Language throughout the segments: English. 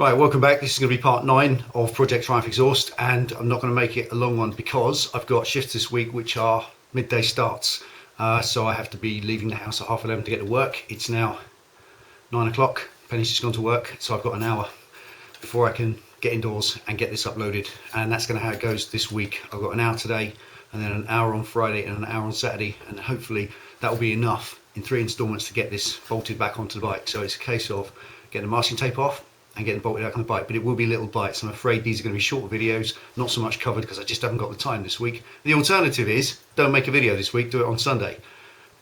Right, welcome back. This is going to be part 9 of Project Triumph Exhaust, and I'm not going to make it a long one because I've got shifts this week which are midday starts. So I have to be leaving the house at 11:30 to get to work. It's now 9 o'clock. Penny's just gone to work, so I've got an hour before I can get indoors and get this uploaded. And that's going to how it goes this week. I've got an hour today, and then an hour on Friday, and an hour on Saturday, and hopefully that will be enough in 3 installments to get this bolted back onto the bike. So it's a case of getting the masking tape off and getting bolted out on the bike, but it will be little bites. I'm afraid these are going to be short videos, not so much covered because I just haven't got the time this week. The alternative is don't make a video this week, do it on Sunday.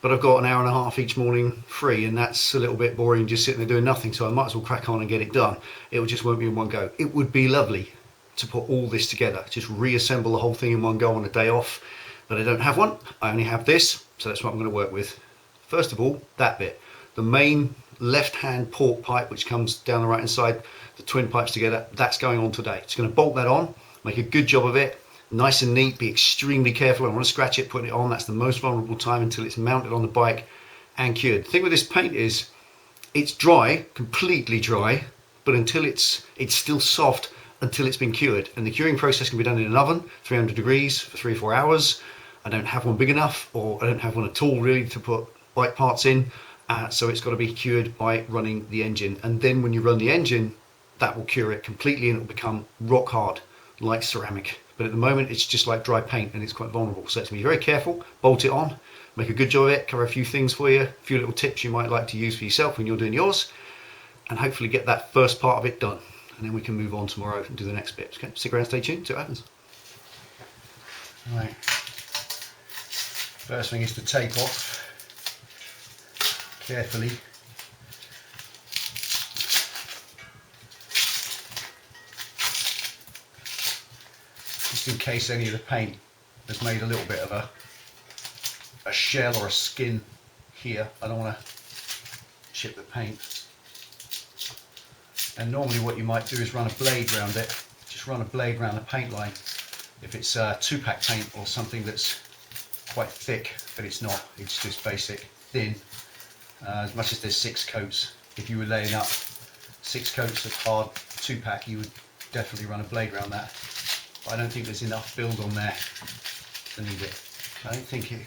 But I've got an hour and a half each morning free, and that's a little bit boring just sitting there doing nothing, so I might as well crack on and get it done. It just won't be in one go. It would be lovely to put all this together, just reassemble the whole thing in one go on a day off, but I don't have one. I only have this, so that's what I'm going to work with. First of all, that bit, the main left-hand port pipe which comes down the right hand side, the twin pipes together, that's going on today. It's going to bolt that on, make a good job of it, nice and neat, be extremely careful. I don't want to scratch it, put it on. That's the most vulnerable time until it's mounted on the bike and cured. The thing with this paint is it's dry, completely dry, but until it's still soft until it's been cured, and the curing process can be done in an oven, 300 degrees for 3 or 4 hours. I don't have one big enough, or I don't have one at all really to put bike parts in. So it's got to be cured by running the engine, and then when you run the engine, that will cure it completely and it will become rock hard like ceramic. But at the moment it's just like dry paint and it's quite vulnerable, so it's to be very careful, bolt it on, make a good job of it, cover a few things for you, a few little tips you might like to use for yourself when you're doing yours, and hopefully get that first part of it done, and then we can move on tomorrow and do the next bit. Okay, stick around, stay tuned, see what happens. Right, first thing is to tape off carefully. Just in case any of the paint has made a little bit of a shell or a skin here, I don't want to chip the paint. And normally what you might do is run a blade around it, just run a blade around the paint line. If it's 2-pack paint or something that's quite thick, but it's not, it's just basic, thin. As much as there's 6 coats, if you were laying up 6 coats of hard 2-pack, you would definitely run a blade around that. But I don't think there's enough build on there to need it. I don't think it.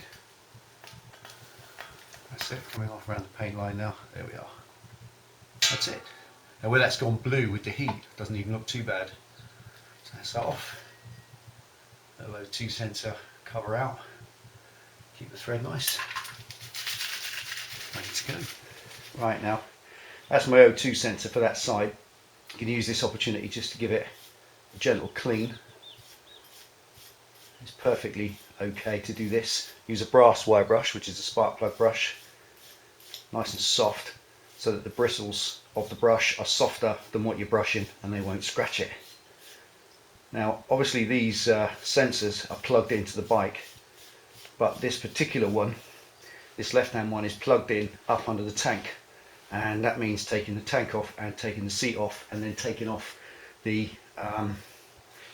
That's it, coming off around the paint line now. There we are. That's it. Now where that's gone blue with the heat, doesn't even look too bad. So that's that off. Let the 2 sensor cover out. Keep the thread nice. Ready to go. Right, now that's my O2 sensor for that side. You can use this opportunity just to give it a gentle clean. It's perfectly okay to do this. Use a brass wire brush, which is a spark plug brush, nice and soft, so that the bristles of the brush are softer than what you're brushing and they won't scratch it. Now obviously these sensors are plugged into the bike, but this particular one, this left hand one, is plugged in up under the tank, and that means taking the tank off and taking the seat off and then taking off the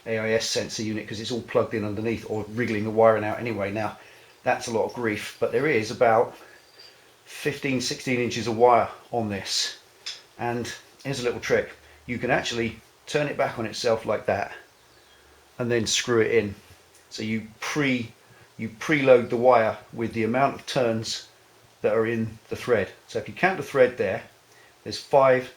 AIS sensor unit, because it's all plugged in underneath, or wriggling the wiring out anyway. Now that's a lot of grief, but there is about 15-16 inches of wire on this, and here's a little trick. You can actually turn it back on itself like that and then screw it in. So you preload the wire with the amount of turns that are in the thread. So if you count the thread there's 5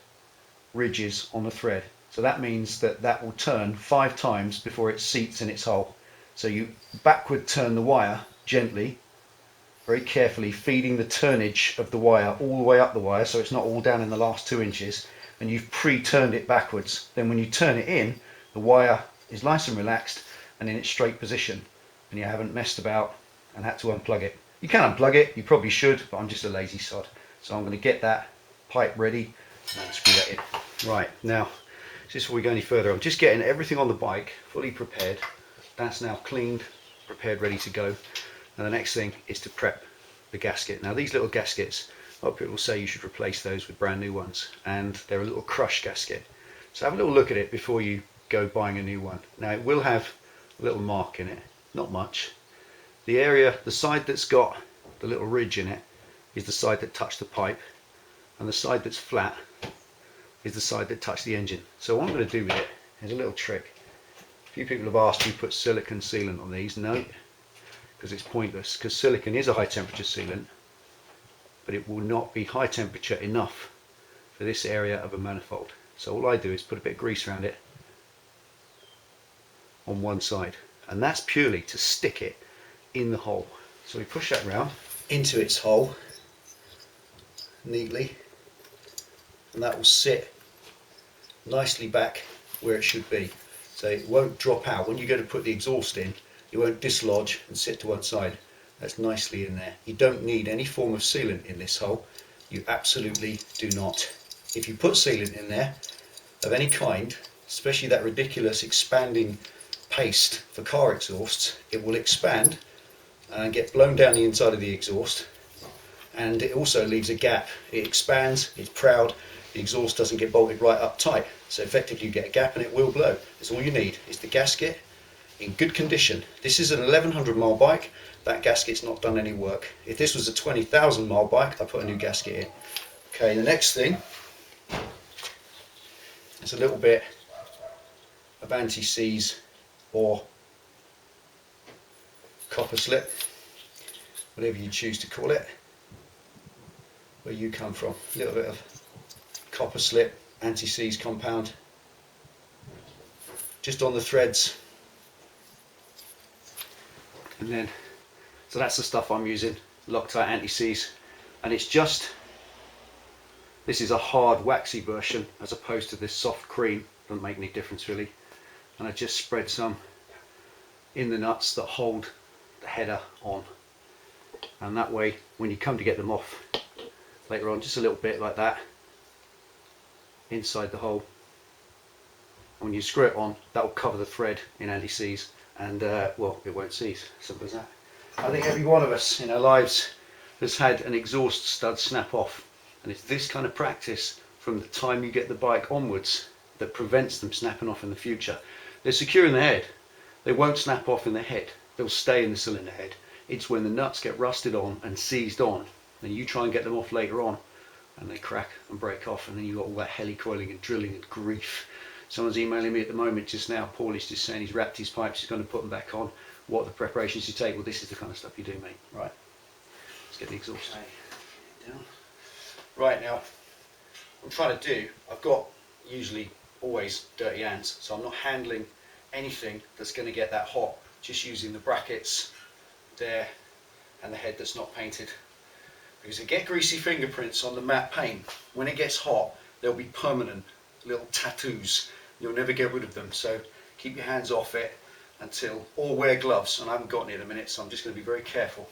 ridges on the thread. So that means that will turn 5 times before it seats in its hole. So you backward turn the wire gently, very carefully, feeding the turnage of the wire all the way up the wire, so it's not all down in the last 2 inches, and you've pre-turned it backwards. Then when you turn it in, the wire is nice and relaxed and in its straight position, and you haven't messed about and had to unplug it. You can unplug it, you probably should, but I'm just a lazy sod. So I'm going to get that pipe ready and screw that in. Right, now just before we go any further, I'm just getting everything on the bike fully prepared. That's now cleaned, prepared, ready to go. And the next thing is to prep the gasket. Now these little gaskets, a lot of people say you should replace those with brand new ones, and they're a little crush gasket. So have a little look at it before you go buying a new one. Now it will have a little mark in it, not much. The area, the side that's got the little ridge in it, is the side that touched the pipe, and the side that's flat is the side that touched the engine. So what I'm going to do with it is a little trick. A few people have asked, do you put silicone sealant on these? No, because it's pointless, because silicone is a high temperature sealant, but it will not be high temperature enough for this area of a manifold. So all I do is put a bit of grease around it on one side, and that's purely to stick it in the hole. So we push that round into its hole neatly, and that will sit nicely back where it should be, so it won't drop out. When you go to put the exhaust in, it won't dislodge and sit to one side. That's nicely in there. You don't need any form of sealant in this hole. You absolutely do not. If you put sealant in there of any kind, especially that ridiculous expanding paste for car exhausts, it will expand and get blown down the inside of the exhaust, and it also leaves a gap. It expands, it's proud, the exhaust doesn't get bolted right up tight, so effectively you get a gap and it will blow. That's all you need is the gasket in good condition. This is an 1100 mile bike, that gasket's not done any work. If this was a 20,000 mile bike, I'd put a new gasket in. Okay, the next thing is a little bit of anti-seize or copper slip, whatever you choose to call it, where you come from. A little bit of copper slip, anti-seize compound, just on the threads. And then, so that's the stuff I'm using, Loctite anti-seize, and it's just, this is a hard waxy version as opposed to this soft cream. Doesn't make any difference really. And I just spread some in the nuts that hold the header on, and that way when you come to get them off later on, just a little bit like that inside the hole, and when you screw it on, that will cover the thread in anti-seize, and well, it won't seize. Simple as that. I think every one of us in our lives has had an exhaust stud snap off, and it's this kind of practice from the time you get the bike onwards that prevents them snapping off in the future. They're secure in the head. They won't snap off in the head. They'll stay in the cylinder head. It's when the nuts get rusted on and seized on, then you try and get them off later on, and they crack and break off, and then you've got all that helicoiling and drilling and grief. Someone's emailing me at the moment just now. Paul is just saying he's wrapped his pipes, he's going to put them back on. What are the preparations you take? Well, this is the kind of stuff you do, mate. Right, let's get the exhaust down. Right, now, what I'm trying to do, I've got usually always dirty hands, so I'm not handling anything that's going to get that hot, just using the brackets there and the head that's not painted, because they get greasy fingerprints on the matte paint. When it gets hot, they'll be permanent little tattoos. You'll never get rid of them, so keep your hands off it until, or wear gloves, and I haven't got any in a minute, so I'm just going to be very careful.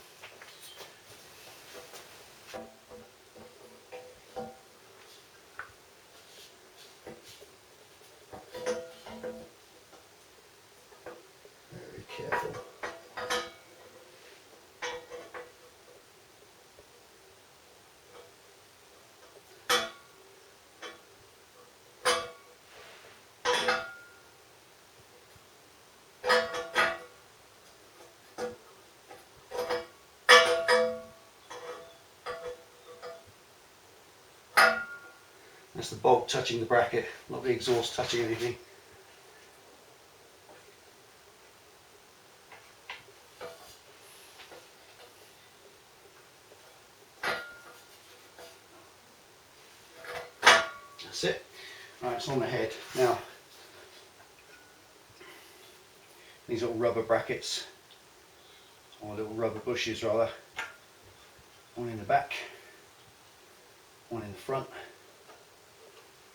Very careful. That's the bolt touching the bracket, not the exhaust touching anything. That's it. Right, it's on the head. Now, these little rubber brackets, or little rubber bushes rather, one in the back, one in the front,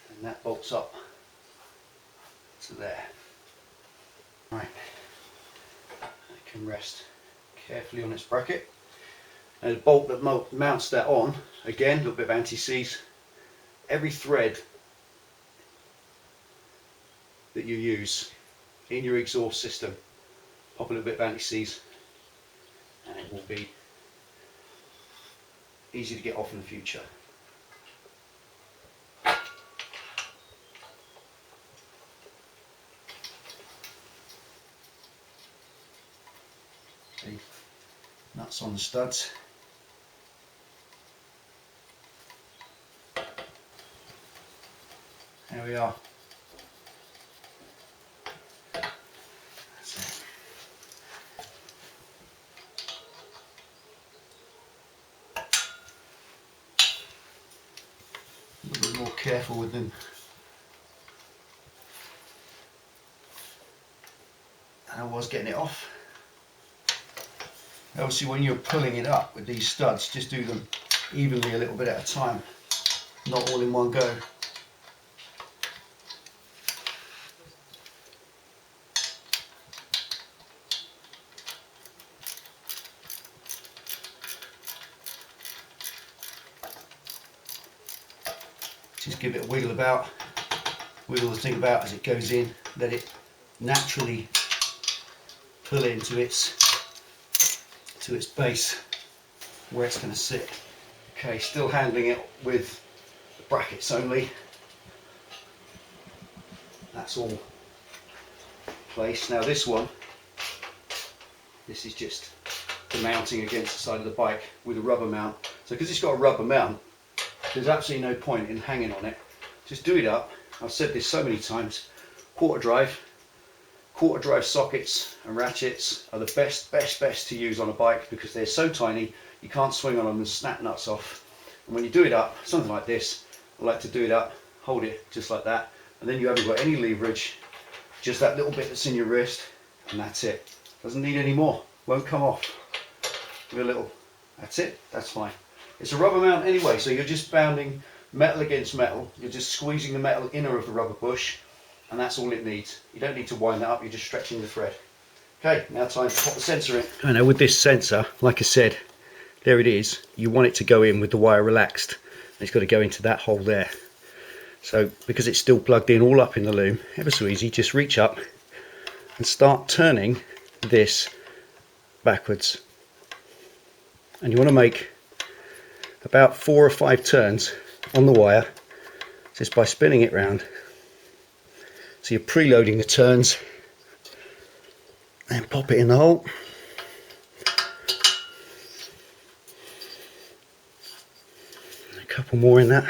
and that bolts up to there. Right, it can rest carefully on its bracket. And the bolt that mounts that on, again, a little bit of anti-seize. Every thread that you use in your exhaust system, pop a little bit of anti-seize, and it will be easy to get off in the future. See, nuts on the studs. There we are. That's it. A little bit more careful with them. And I was getting it off. Obviously when you're pulling it up with these studs, just do them evenly a little bit at a time, not all in one go. Just give it a wiggle about, wiggle the thing about as it goes in, let it naturally pull into its base where it's going to sit. Okay, still handling it with the brackets only. That's all placed. Now this one, this is just the mounting against the side of the bike with a rubber mount. So because it's got a rubber mount, there's absolutely no point in hanging on it. Just do it up. I've said this so many times. Quarter drive sockets and ratchets are the best to use on a bike because they're so tiny you can't swing on them and snap nuts off. And when you do it up, something like this, I like to do it up, hold it just like that, and then you haven't got any leverage, just that little bit that's in your wrist, and that's it. Doesn't need any more, won't come off. Give it a little, that's it, that's fine. It's a rubber mount anyway, so you're just bounding metal against metal, you're just squeezing the metal inner of the rubber bush, and that's all it needs. You don't need to wind that up, you're just stretching the thread. Okay, now time to pop the sensor in. I know with this sensor, like I said, there it is. You want it to go in with the wire relaxed. It's got to go into that hole there. So because it's still plugged in all up in the loom, ever so easy, just reach up and start turning this backwards. And you want to make about 4 or 5 turns on the wire just by spinning it round. So you're preloading the turns and pop it in the hole. A couple more in that.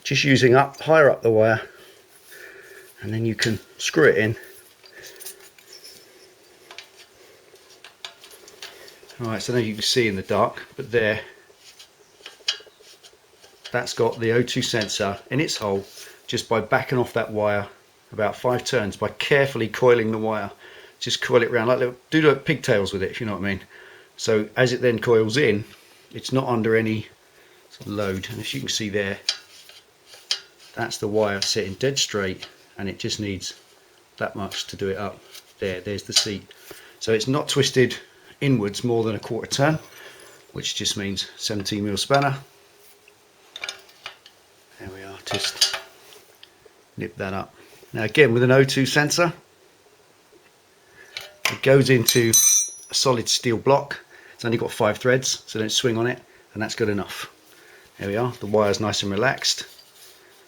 Just using higher up the wire, and then you can screw it in. Alright, so now you can see in the dark, but there, that's got the O2 sensor in its hole just by backing off that wire about 5 turns, by carefully coiling the wire. Just coil it around, do like pigtails with it, if you know what I mean. So as it then coils in, it's not under any sort of load, and as you can see there, that's the wire sitting dead straight, and it just needs that much to do it up. There's the seat. So it's not twisted inwards more than a quarter turn, which just means 17mm spanner. There we are, just nip that up. Now again, with an O2 sensor, it goes into a solid steel block. It's only got 5 threads, so don't swing on it, and that's good enough. There we are, the wire's nice and relaxed,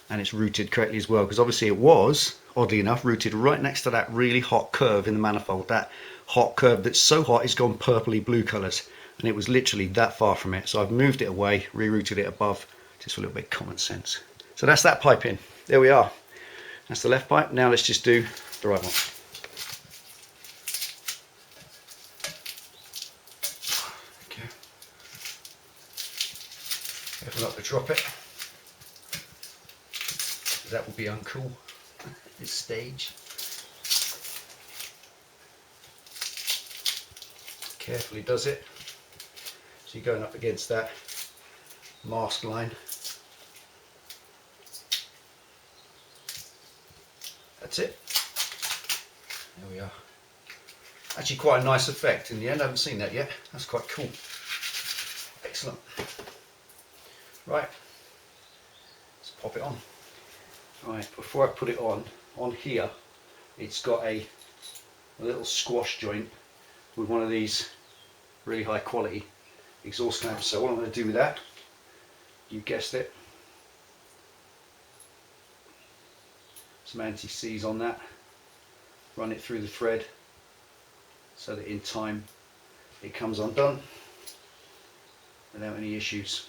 and it's routed correctly as well, because obviously it was, oddly enough, routed right next to that really hot curve in the manifold. That hot curve that's so hot it's gone purpley blue colours, and it was literally that far from it. So I've moved it away, rerouted it above, just for a little bit of common sense. So that's that pipe in. There we are. That's the left pipe. Now let's just do the right one. Okay. Careful not to drop it. That would be uncool at this stage. Carefully does it. So you're going up against that mask line. That's it. There we are. Actually quite a nice effect in the end. I haven't seen that yet. That's quite cool. Excellent. Right. Let's pop it on. Right, before I put it on here, it's got a little squash joint with one of these really high quality exhaust clamps. So what I'm going to do with that, you guessed it, some anti-seize on that, run it through the thread so that in time it comes undone without any issues.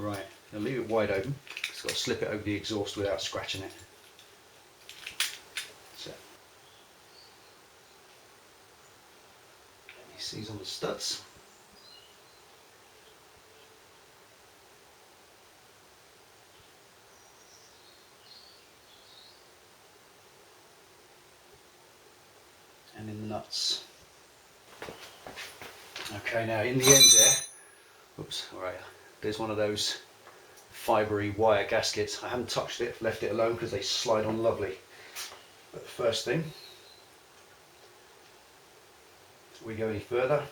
Right, now leave it wide open. It's got to slip it over the exhaust without scratching it. So, you see on the studs. And in the nuts. Okay, now in the end there, oops, alright, there's one of those fibery wire gaskets. I haven't touched it, left it alone because they slide on lovely. But the first thing, before we go any further,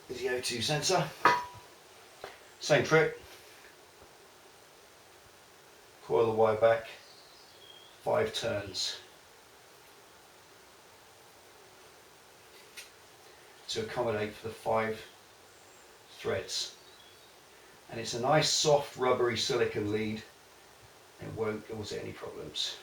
is the O2 sensor. Same trick. Coil the wire back, 5 turns to accommodate for the 5 threads. And it's a nice soft rubbery silicone lead. It won't cause any problems.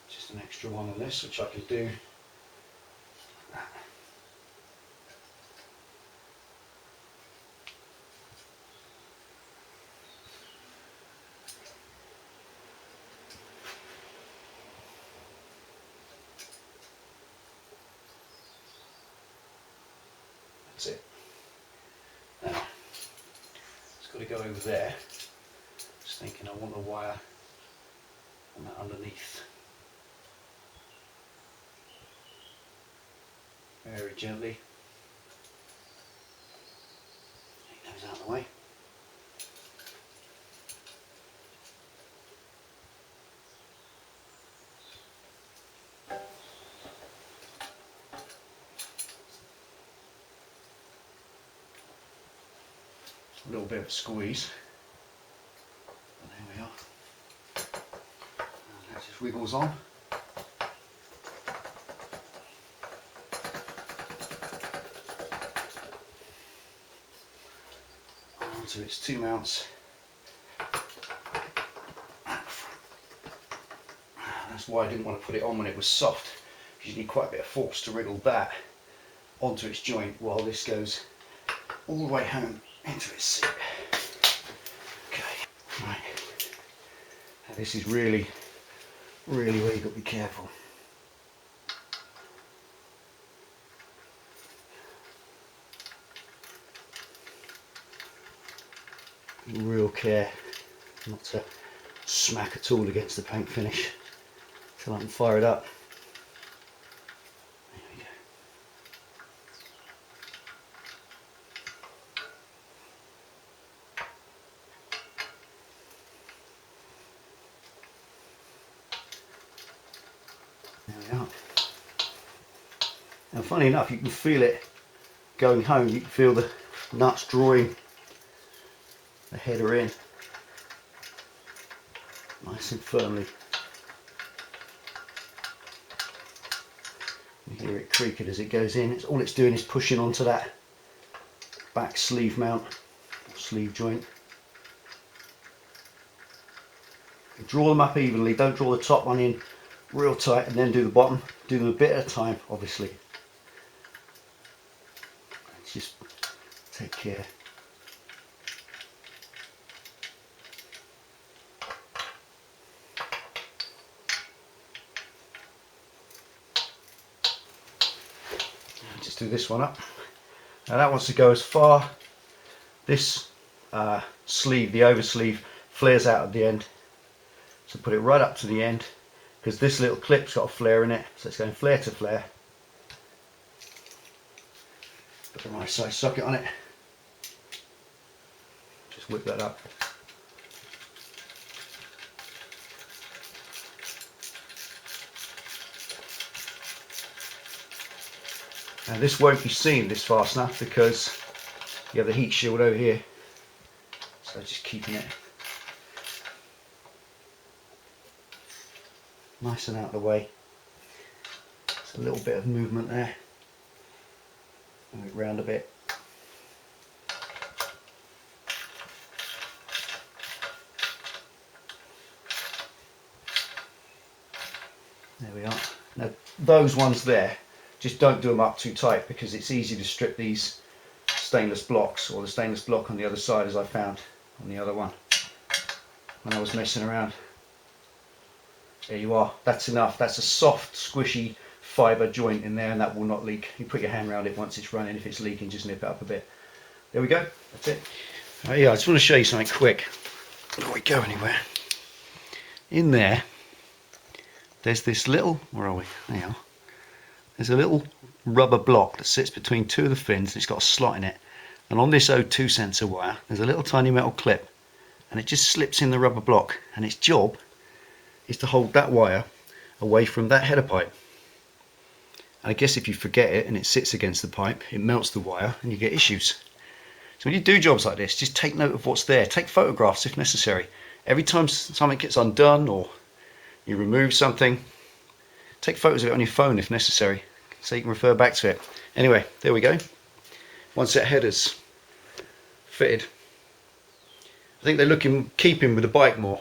Just an extra one on this, which I can do. That's it. Now, it's got to go over there. Just thinking I want the wire on that underneath. Very gently. Take those out of the way. A little bit of a squeeze. And there we are. And that just wiggles on. Onto its 2 mounts. That's why I didn't want to put it on when it was soft, because you need quite a bit of force to wriggle that onto its joint while this goes all the way home into its seat. Okay, right. Now this is really where you've got to be careful. Real care not to smack at all against the paint finish until I can fire it up. There we go. There we are. Now funny enough, you can feel it going home. You can feel the nuts drawing the header in nice and firmly. You hear it creaking as it goes in. All it's doing is pushing onto that back sleeve mount, or sleeve joint. Draw them up evenly, don't draw the top one in real tight and then do the bottom. Do them a bit at a time, obviously. Just take care. Just do this one up. Now that wants to go as far. This sleeve, the over sleeve, flares out at the end. So put it right up to the end, because this little clip's got a flare in it, so it's going flare to flare. Put the right size socket on it. Just whip that up. Now this won't be seen, this fastener, because you have the heat shield over here. So just keeping it nice and out of the way. Just a little bit of movement there. Move it round a bit. There we are. Now those ones there, Just don't do them up too tight, because it's easy to strip these stainless blocks, or the stainless block on the other side, as I found on the other one when I was messing around. There you are, that's enough. That's a soft, squishy fibre joint in there, and that will not leak. You put your hand around it once it's running. If it's leaking, just nip it up a bit. There we go, that's it. Yeah, I just want to show you something quick before we go anywhere. In there, there's this little, where are we? There you are. There's a little rubber block that sits between two of the fins, and it's got a slot in it. And on this O2 sensor wire, there's a little tiny metal clip, and it just slips in the rubber block, and its job is to hold that wire away from that header pipe. And I guess if you forget it and it sits against the pipe, it melts the wire and you get issues. So when you do jobs like this, just take note of what's there. Take photographs if necessary. Every time something gets undone or you remove something, take photos of it on your phone if necessary, so you can refer back to it. Anyway, there we go. One set of headers fitted. I think they look in keeping with the bike more.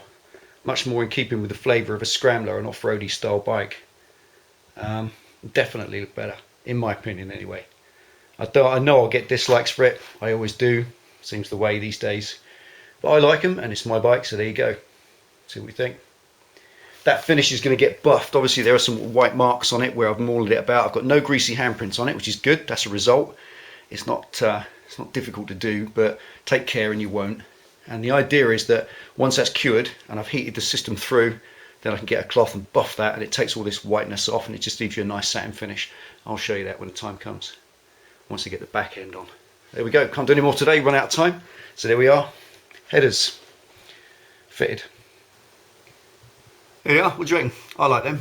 Much more in keeping with the flavour of a scrambler, an off-roady style bike. Definitely look better, in my opinion anyway. I know I'll get dislikes for it, I always do, seems the way these days. But I like them, and it's my bike, so there you go. See what we think. That finish is going to get buffed. Obviously there are some white marks on it where I've mauled it about. I've got no greasy handprints on it, which is good, that's a result. It's not difficult to do, but take care and you won't. And the idea is that once that's cured and I've heated the system through, then I can get a cloth and buff that, and it takes all this whiteness off, and it just leaves you a nice satin finish. I'll show you that when the time comes, once I get the back end on. There we go, can't do any more today, run out of time. So there we are, headers fitted. There you are, what do you reckon? I like them.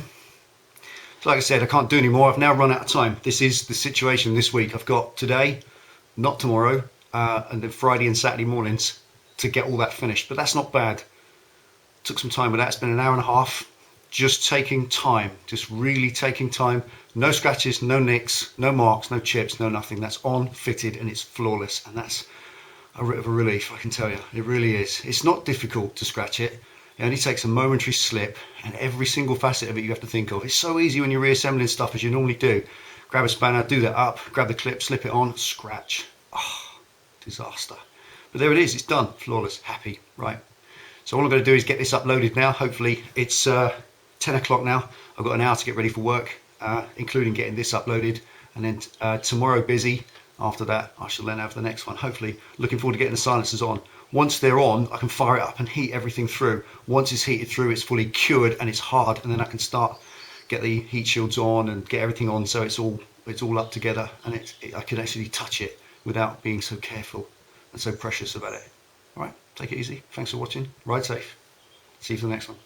So like I said, I can't do any more, I've now run out of time. This is the situation this week. I've got today, not tomorrow, and then Friday and Saturday mornings to get all that finished, but that's not bad. Took some time with that. It's been an hour and a half, just taking time, just really taking time. No scratches, no nicks, no marks, no chips, no nothing. That's on, fitted, and it's flawless, and that's a bit of a relief, I can tell you. It really is. It's not difficult to scratch it. It only takes a momentary slip, and every single facet of it you have to think of. It's so easy when you're reassembling stuff, as you normally do. Grab a spanner, do that up, grab the clip, slip it on, scratch. Oh, disaster. But there it is, it's done, flawless, happy, right. So all I'm going to do is get this uploaded now. Hopefully it's 10 o'clock now. I've got an hour to get ready for work, including getting this uploaded. And then tomorrow busy. After that, I shall then have the next one. Hopefully, looking forward to getting the silencers on. Once they're on, I can fire it up and heat everything through. Once it's heated through, it's fully cured and it's hard. And then I can start, get the heat shields on and get everything on so it's all up together. And I can actually touch it without being so careful and so precious about it. All right, take it easy. Thanks for watching. Ride safe. See you for the next one.